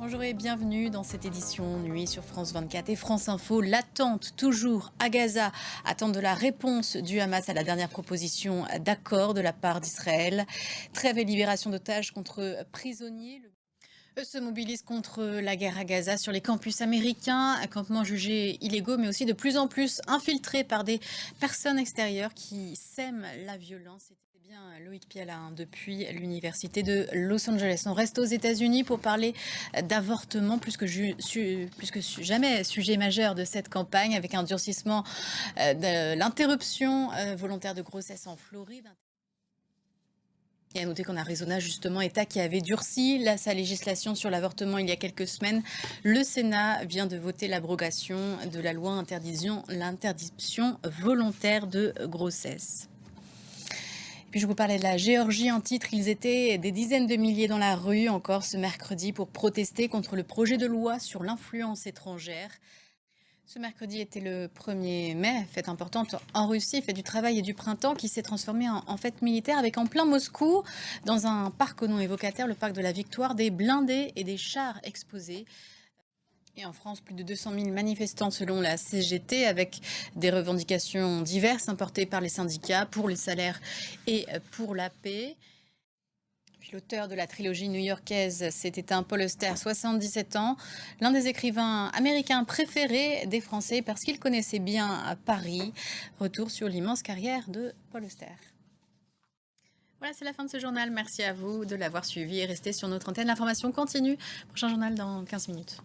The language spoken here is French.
Bonjour et bienvenue dans cette édition Nuit sur France 24 et France Info. L'attente toujours à Gaza, attente de la réponse du Hamas à la dernière proposition d'accord de la part d'Israël. Trêve et libération d'otages contre prisonniers. Eux se mobilisent contre la guerre à Gaza sur les campus américains, campements jugés illégaux, mais aussi de plus en plus infiltrés par des personnes extérieures qui sèment la violence. C'était bien Loïc Piala depuis l'université de Los Angeles. On reste aux États-Unis pour parler d'avortement, plus que jamais sujet majeur de cette campagne, avec un durcissement de l'interruption volontaire de grossesse en Floride. Et à noter qu'en Arizona, justement, État qui avait durci sa législation sur l'avortement il y a quelques semaines, le Sénat vient de voter l'abrogation de la loi interdisant l'interdiction volontaire de grossesse. Puis je vous parlais de la Géorgie en titre. Ils étaient des dizaines de milliers dans la rue encore ce mercredi pour protester contre le projet de loi sur l'influence étrangère. Ce mercredi était le 1er mai, fête importante en Russie, fête du travail et du printemps qui s'est transformée en fête militaire avec en plein Moscou, dans un parc au nom évocataire, le parc de la Victoire, des blindés et des chars exposés. Et en France, plus de 200 000 manifestants selon la CGT, avec des revendications diverses portées par les syndicats pour les salaires et pour la paix. L'auteur de la trilogie new-yorkaise s'est éteint, Paul Auster, 77 ans, l'un des écrivains américains préférés des Français parce qu'il connaissait bien Paris. Retour sur l'immense carrière de Paul Auster. Voilà, c'est la fin de ce journal. Merci à vous de l'avoir suivi et restez sur notre antenne. L'information continue. Prochain journal dans 15 minutes.